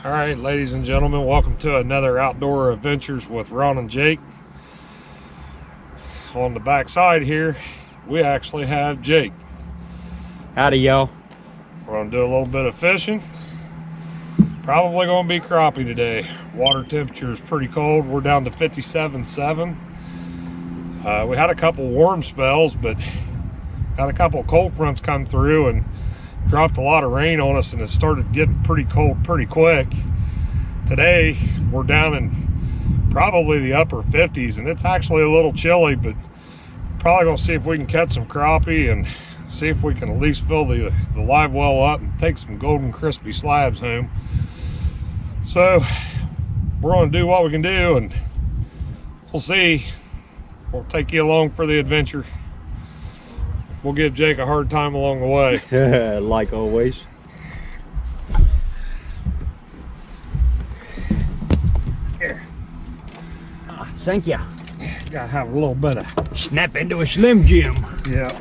All right, ladies and gentlemen, welcome to another Outdoor Adventures with Ron and Jake. On the back side here, we actually have Jake. Howdy, y'all. We're gonna do a little bit of fishing. Probably gonna be crappie today. Water temperature is pretty cold. We're down to 57.7. We had a couple warm spells, but had a couple cold fronts come through and dropped a lot of rain on us, and it started getting pretty cold pretty quick. Today we're down in probably the upper 50s, and it's actually a little chilly, but probably gonna see if we can catch some crappie and see if we can at least fill the live well up and take some golden crispy slabs home. So we're gonna do what we can do, and we'll see. We'll take you along for the adventure. We'll give Jake a hard time along the way. Like always. Here, Thank ya. gotta have a little bit of, Snap into a Slim Jim. yeah.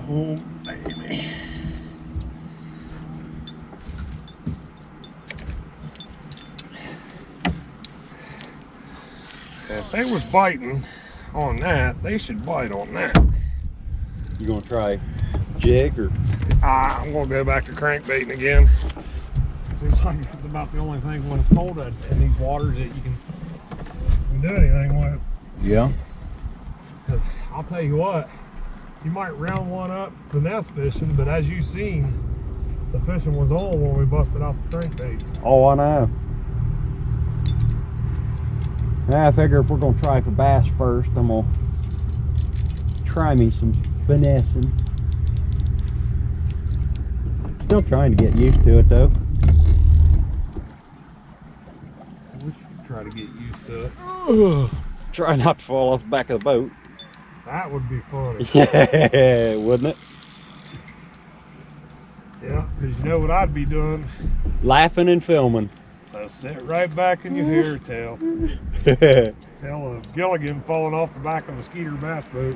Oh, baby. If they was biting on that, they should bite on that. You gonna try jig or? I'm gonna go back to crankbaiting again. Seems like it's about the only thing when it's cold in these waters that you can do anything with. Yeah. 'Cause I'll tell you what, you might round one up finesse fishing, but as you've seen, the fishing was on when we busted out the crankbait. Oh, I know. I figure if we're gonna try for bass first, I'm gonna try me some finessing. Still trying to get used to it though. We should try to get used to it. Try not to fall off the back of the boat. That would be funny. Yeah, wouldn't it? Yeah, because you know what I'd be doing? Laughing and filming. I'd sit right back in your hair tail. Tail of Gilligan falling off the back of a Skeeter bass boat.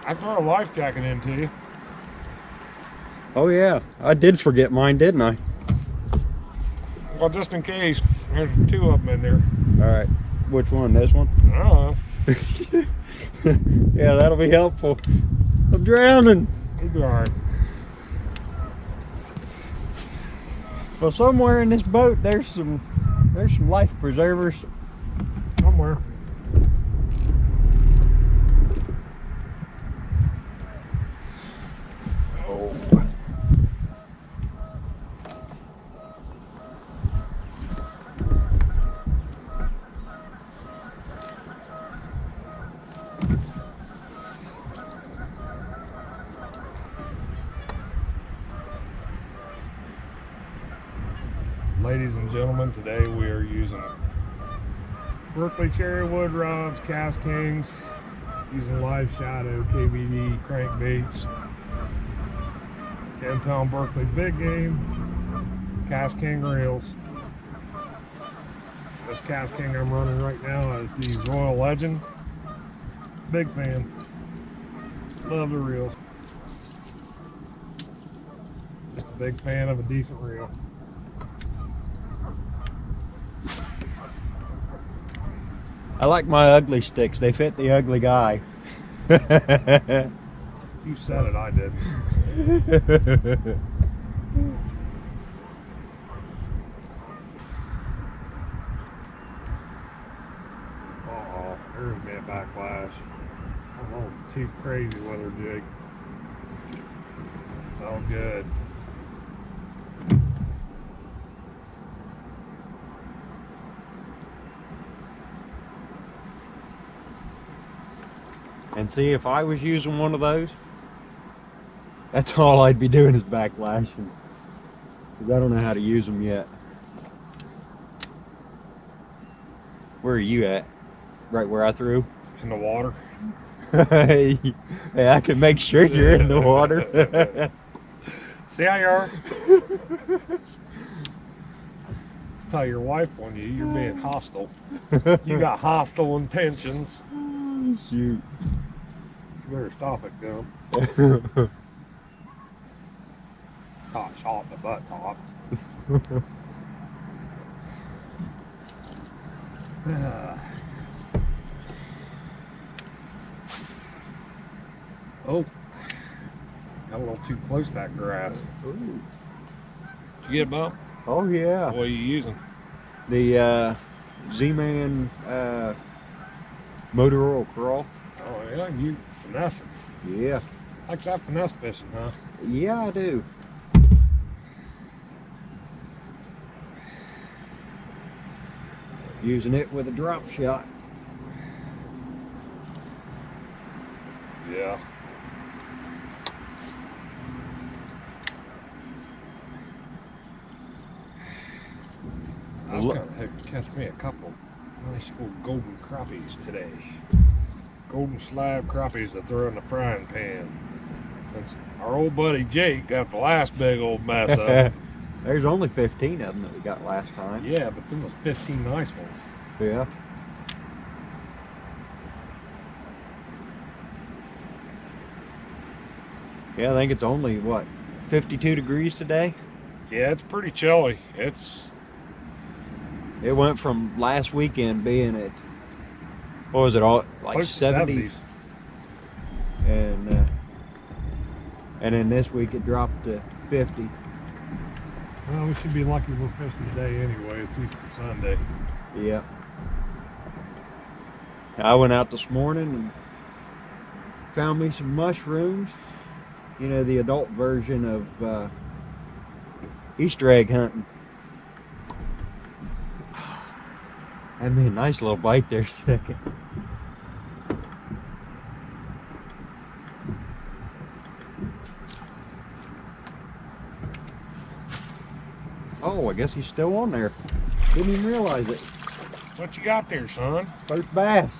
I throw a life jacket into you. Oh yeah, I did forget mine, didn't I? Well, just in case. There's two of them in there. All right, which one? This one? I don't know. Yeah, that'll be helpful. I'm drowning. You'll be all right. Well, somewhere in this boat, there's some life preservers. Somewhere. Oh. Ladies and gentlemen, today we are using Berkley cherry wood rods, Cast Kings, using Live Shadow KVD crankbaits, 10-pound Berkley big game, Cast King reels. This Cast King I'm running right now is the Royal Legend. Big fan. Love the reels. Just a big fan of a decent reel. I like my ugly sticks. They fit the ugly guy. You said it, I didn't. Uh-oh, there's me a backlash. I'm on too crazy with her jig. It's all good. And see, if I was using one of those, that's all I'd be doing is backlashing. Because I don't know how to use them yet. Where are you at? Right where I threw? In the water. Hey, I can make sure you're in the water. See how you are? tell your wife on you, you're being hostile. You got hostile intentions. Oh, shoot. You better stop it, Gump. Hot shot in the butt tops. Oh, got a little too close to that grass. Ooh. Did you get a bump? Oh yeah. What are you using? The Z-Man motor oil crawl. Oh yeah, you finessing. Yeah. Like that finesse fishing, huh? Yeah, I do. Using it with a drop shot. Yeah. I was gonna catch me a couple nice old golden crappies today. Golden slab crappies to throw in the frying pan. Since our old buddy Jake got the last big old mess of them. There's only 15 of them that we got last time. Yeah, but there was 15 nice ones. Yeah. Yeah, I think it's only, what, 52 degrees today? Yeah, it's pretty chilly. It went from last weekend being at, what was it, all like close to 70s? And then this week it dropped to 50. Well, we should be lucky we're fishing today anyway. It's Easter Sunday. Yeah. I went out this morning and found me some mushrooms. You know, the adult version of Easter egg hunting. I made a nice little bite there a second. Oh, I guess he's still on there. Didn't even realize it. What you got there, son? First bass.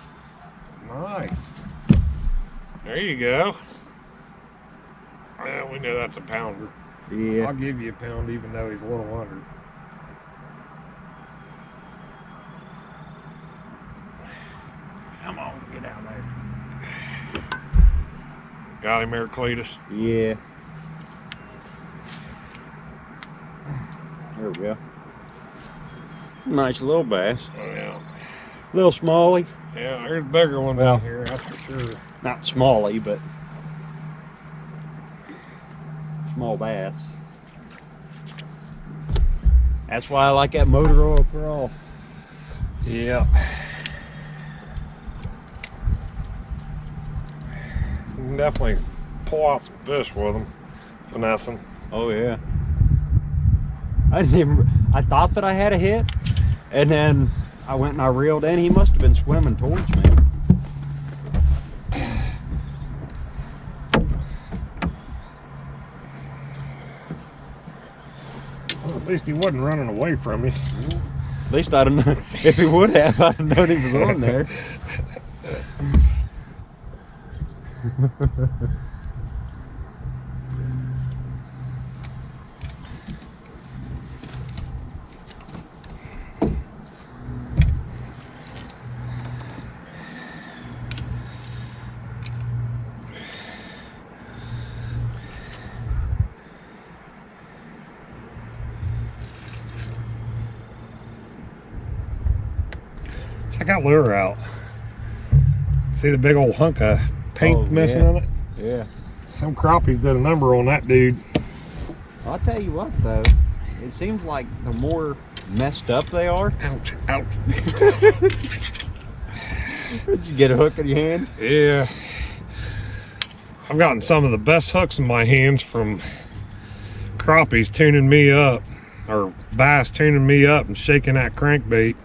Nice. There you go. Well, we know that's a pounder. Yeah. I'll give you a pound even though he's a little under. Come on, get out there. Got him there, Cletus. Yeah. There we go. Nice little bass. Oh, yeah. Little smallie. Yeah, there's bigger ones Well, out here, that's for sure. Not smallie, but small bass. That's why I like that motor oil crawl. Yeah. You can definitely pull out some fish with them, finessing. Oh yeah. I thought that I had a hit, and then I went and I reeled in. He must have been swimming towards me. Well, at least he wasn't running away from me. At least I don't know. If he would have, I'd have known he was on there. Check that lure out. See the big old hunk of paint missing yeah. on it? Yeah. Some crappies did a number on that dude. I'll tell you what though, it seems like the more messed up they are. Ouch, ouch. Did you get a hook in your hand? Yeah. I've gotten some of the best hooks in my hands from crappies tuning me up, or bass tuning me up and shaking that crankbait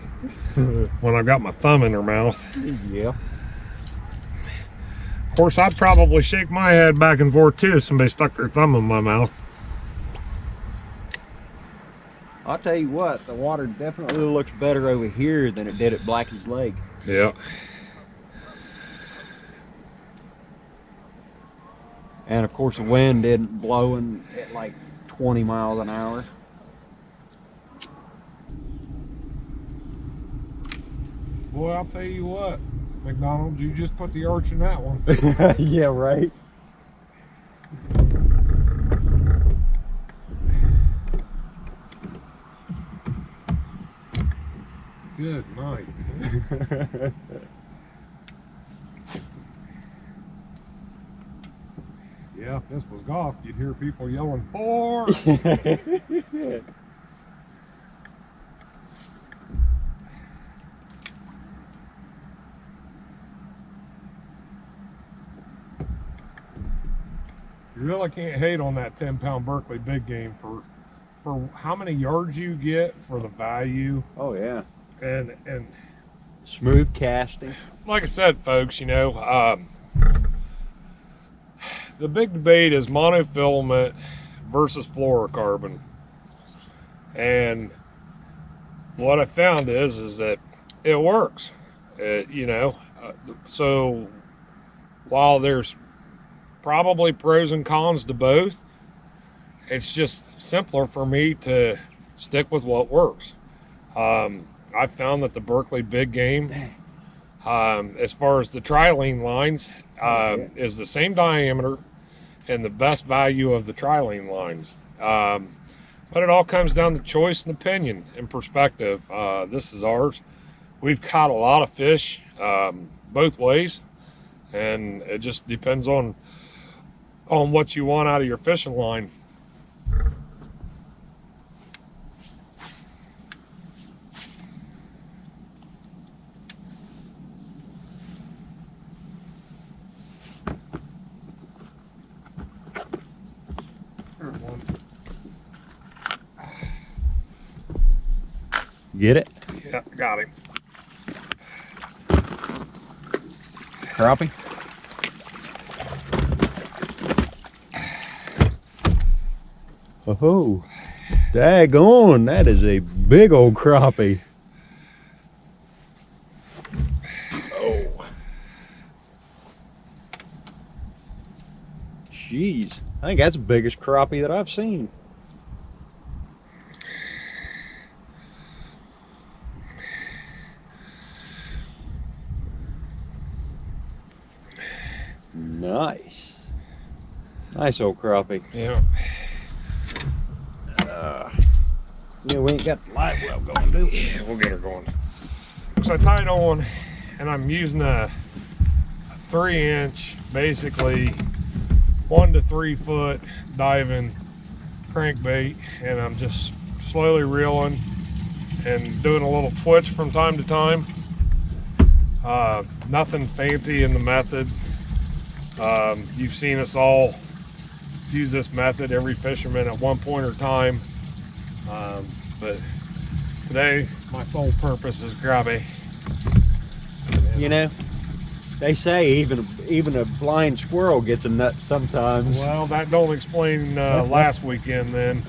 when I got my thumb in their mouth. Yeah. Of course, I'd probably shake my head back and forth too if somebody stuck their thumb in my mouth. I'll tell you what, the water definitely looks better over here than it did at Blackie's Lake. Yeah. And of course the wind isn't blowing at like 20 miles an hour. Boy, I'll tell you what, McDonald, you just put the arch in that one. Yeah, right. Good night. Yeah, if this was golf, you'd hear people yelling, 4! You really can't hate on that 10-pound Berkeley big game for how many yards you get for the value. Oh yeah. And Smooth casting. like I said, folks, you know, the big debate is monofilament versus fluorocarbon. And what I found is that it works. You know, so while there's probably pros and cons to both, it's just simpler for me to stick with what works. I found that the Berkeley big game, as far as the trilene lines, is the same diameter and the best value of the trilene lines. But it all comes down to choice and opinion and perspective. This is ours. We've caught a lot of fish both ways, and it just depends on what you want out of your fishing line. Get it? Yeah, got him. Crappie? Oh, daggone, that is a big old crappie. Oh. Jeez, I think that's the biggest crappie that I've seen. Nice. Nice old crappie. Yeah. Yeah, we ain't got the light well going, do we? Yeah, we'll get her going. So I tied on, and I'm using a 3-inch, basically 1 to 3 foot diving crankbait, and I'm just slowly reeling and doing a little twitch from time to time. Nothing fancy in the method. You've seen us all use this method, every fisherman at one point or time. But today, my sole purpose is crappie. You know, they say even a blind squirrel gets a nut sometimes. Well, that don't explain last weekend then.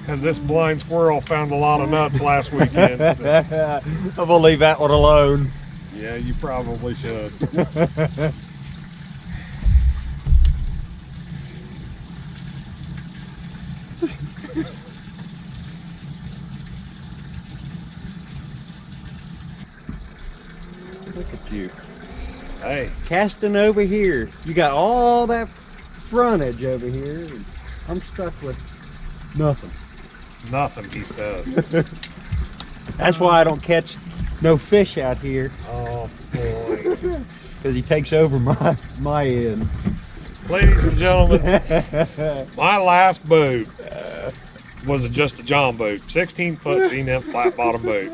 Because this blind squirrel found a lot of nuts last weekend. I'm gonna leave that one alone. Yeah, you probably should. Look at you. Hey, Casting over here. You got all that frontage over here, and I'm stuck with nothing. nothing, he says. That's why I don't catch no fish out here, Oh boy. because he takes over my end. Ladies and gentlemen, my last boat was just a John boat, 16-foot C-Nymph flat bottom boat.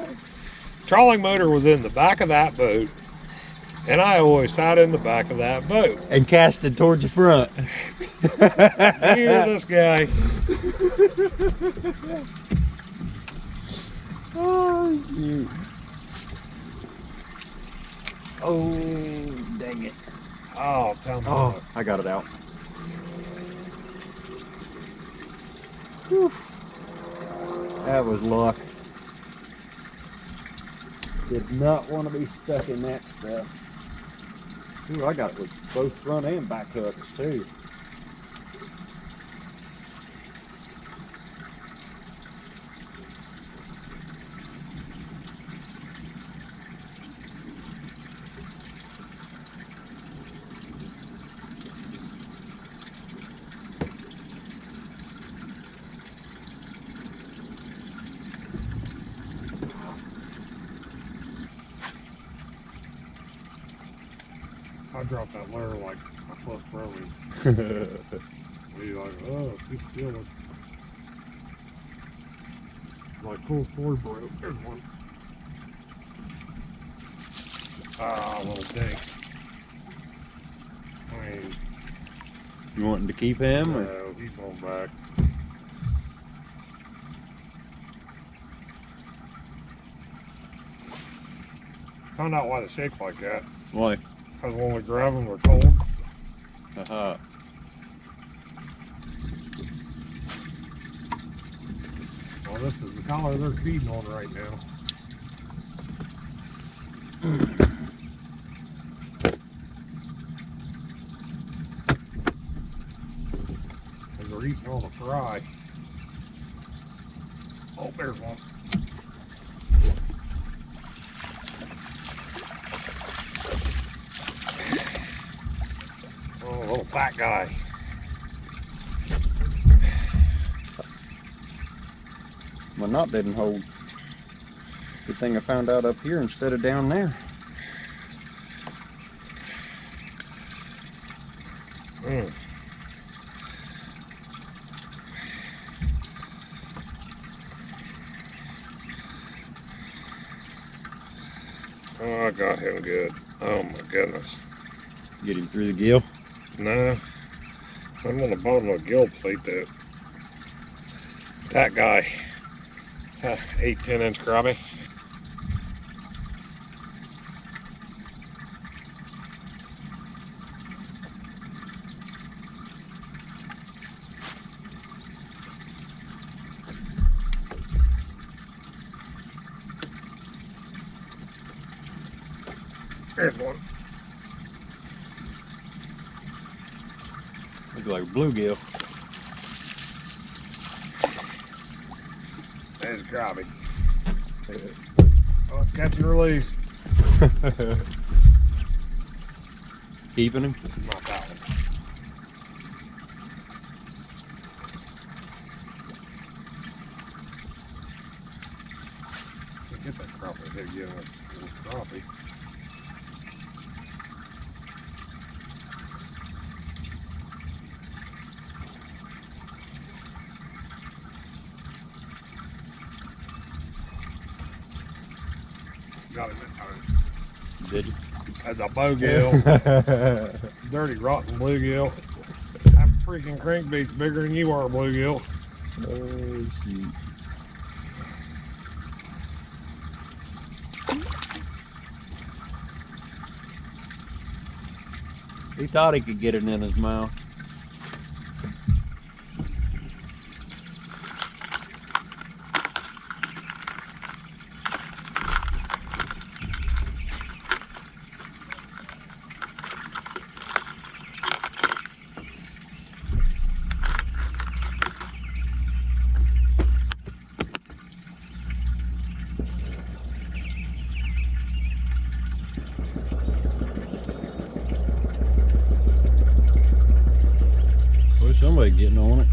Trolling motor was in the back of that boat, and I always sat in the back of that boat. And casted towards the front. Here's this guy. Oh, shoot. Oh, dang it. Oh, tell me Oh, what. I got it out. Whew. That was luck. Did not want to be stuck in that stuff. Ooh, I got it with both front and back hooks too. I dropped that lure like a foot from him. He's like, oh, keep stealing. Like, cool cord broke. There's one. Ah, little dink. I mean, You wanting to keep him? Or? no, he's going back. Found out why they shake like that. Why? Because when we grab them, they're cold. Uh-huh. Well, this is the color they're feeding on right now. And they're eating on a fry. Oh, there's one. Oh, little fat guy. My knot didn't hold. Good thing I found out up here instead of down there. Mm. Oh, I got him good. Oh my goodness. Get him through the gill. No, I'm on the bottom of a gill plate that guy. It's a 8-10 inch crappie. There's one. Looks like a bluegill. There's a crappie. Oh, it's catch and release. Keeping him? Not that one. Get that crappie. There, get a little crappie. Got him that time. Did you? That's a bowgill. Dirty, rotten bluegill. That freaking crankbait's bigger than you are, bluegill. Oh, shoot. He thought he could get it in his mouth. Boy, somebody getting on it.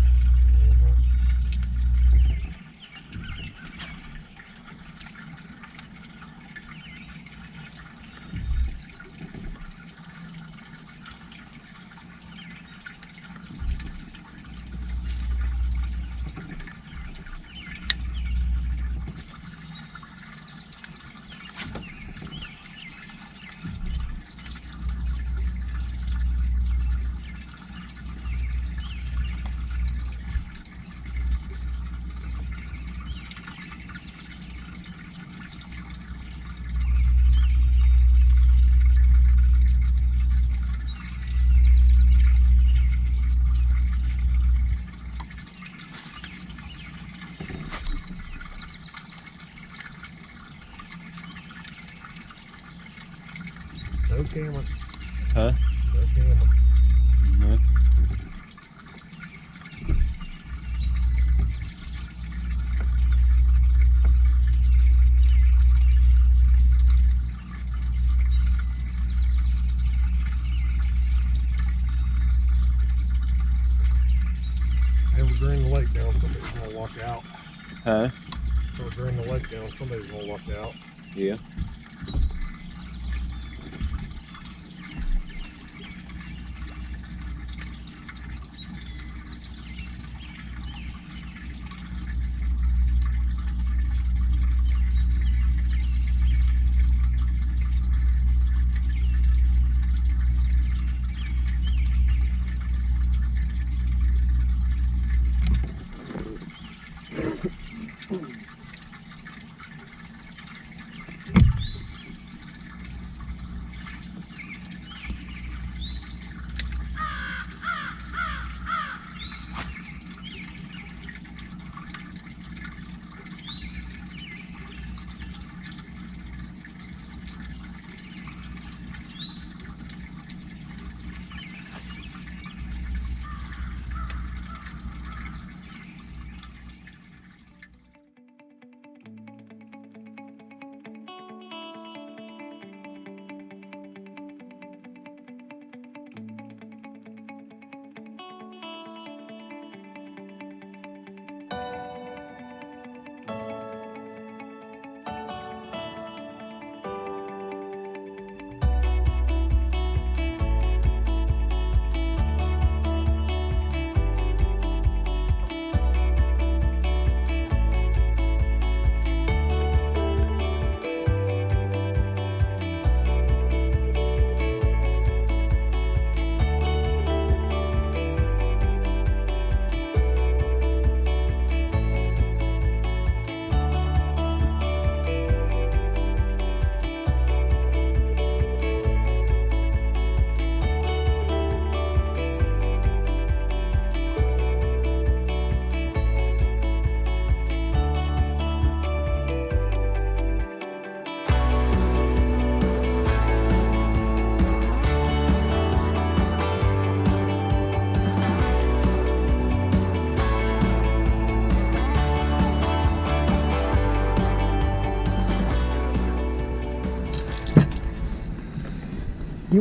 No camera. Huh? No camera. Mhm. And we're drain the lake down, somebody's gonna walk out. Huh? So we're drain the lake down, somebody's gonna walk out. Yeah.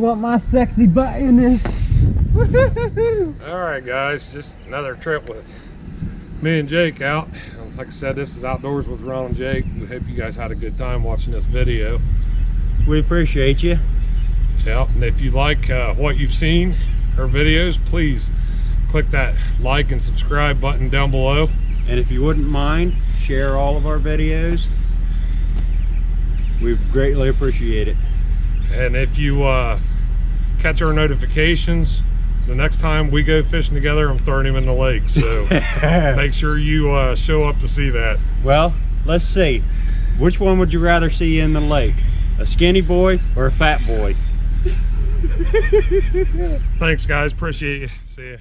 want my sexy butt in this. All right, guys, just another trip with me and Jake out. Like I said, this is Outdoors with Ron and Jake. We hope you guys had a good time watching this video. We appreciate you. Yeah, and if you like what you've seen, our videos, please click that like and subscribe button down below. And if you wouldn't mind, share all of our videos. We greatly appreciate it. And if you catch our notifications, the next time we go fishing together, I'm throwing him in the lake. So make sure you show up to see that. Well, let's see. Which one would you rather see in the lake? A skinny boy or a fat boy? Thanks, guys. Appreciate you. See ya.